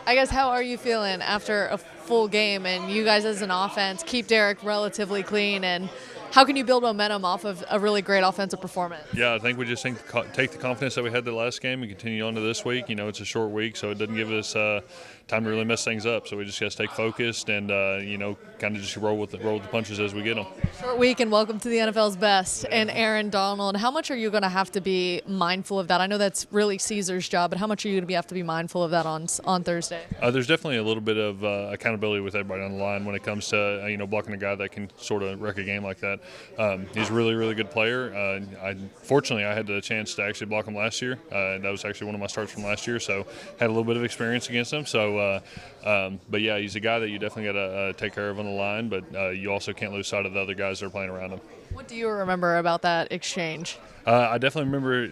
I guess how are you feeling after a full game and you guys as an offense keep Derek relatively clean, and how can you build momentum off of a really great offensive performance? Yeah, I think we just take the confidence that we had the last game and continue on to this week. It's a short week, so it doesn't give us time to really mess things up. So we just got to stay focused and kind of just roll with the punches as we get them. Short week and welcome to the NFL's best and Aaron Donald. How much are you going to have to be mindful of that? I know that's really Caesar's job, but how much are you going to have to be mindful of that on Thursday? There's definitely a little bit of accountability with everybody on the line when it comes to blocking a guy that can sort of wreck a game like that. He's a really, really good player. Fortunately, I had the chance to actually block him last year. That was actually one of my starts from last year, so had a little bit of experience against him. So, but yeah, he's a guy that you definitely got to take care of on the line, but you also can't lose sight of the other guys that are playing around him. What do you remember about that exchange? I definitely remember,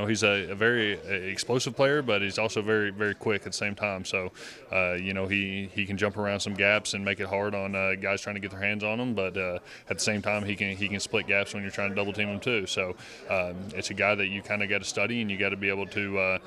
he's a very explosive player, but he's also very, very quick at the same time. So, he can jump around some gaps and make it hard on guys trying to get their hands on him. But at the same time, he can split gaps when you're trying to double team him too. So, it's a guy that you kind of got to study, and you got to be able to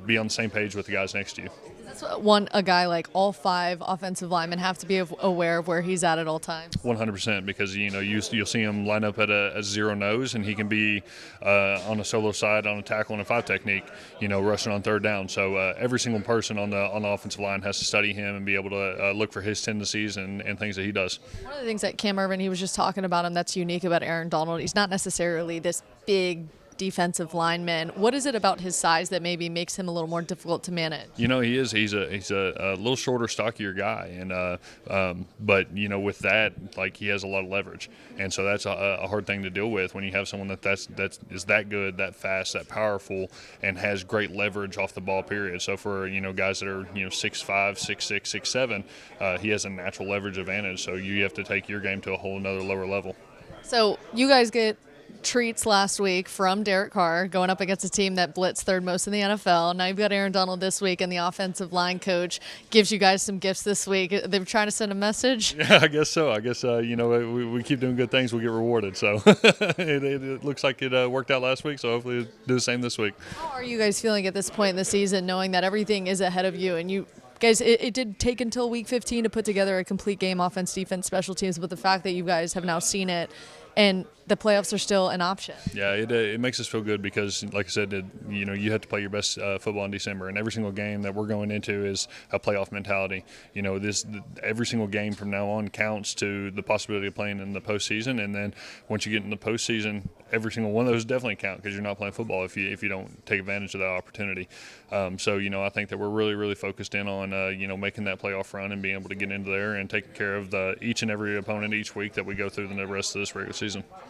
be on the same page with the guys next to you. That's what a guy like all 5 offensive linemen have to be aware of where he's at all times. 100%, because you'll see him line up at a zero nose, and he can be on a solo side on a tackle and a 5 technique, rushing on third down. So every single person on the offensive line has to study him and be able to look for his tendencies and things that he does. One of the things that Cam Irvin, he was just talking about him that's unique about Aaron Donald, he's not necessarily this big defensive lineman. What is it about his size that maybe makes him a little more difficult to manage? He is. He's a little shorter, stockier guy, and but with that, like, he has a lot of leverage, and so that's a hard thing to deal with when you have someone that is that good, that fast, that powerful, and has great leverage off the ball. Period. So for guys that are 6'5", 6'6", 6'7", he has a natural leverage advantage. So you have to take your game to a whole another lower level. So you guys get treats last week from Derek Carr going up against a team that blitzed third most in the NFL. Now you've got Aaron Donald this week, and the offensive line coach gives you guys some gifts this week. They're trying to send a message? Yeah, I guess so. I guess, we keep doing good things, we get rewarded. So it looks like it worked out last week, so hopefully it'll do the same this week. How are you guys feeling at this point in the season, knowing that everything is ahead of you? And you guys, it did take until week 15 to put together a complete game, offense, defense, special teams, but the fact that you guys have now seen it and the playoffs are still an option. Yeah, it makes us feel good because, like I said, you have to play your best football in December, and every single game that we're going into is a playoff mentality. Every single game from now on counts to the possibility of playing in the postseason, and then once you get in the postseason, every single one of those definitely count because you're not playing football if you don't take advantage of that opportunity. So I think that we're really, really focused in on making that playoff run and being able to get into there and taking care of each and every opponent each week that we go through the rest of this regular season.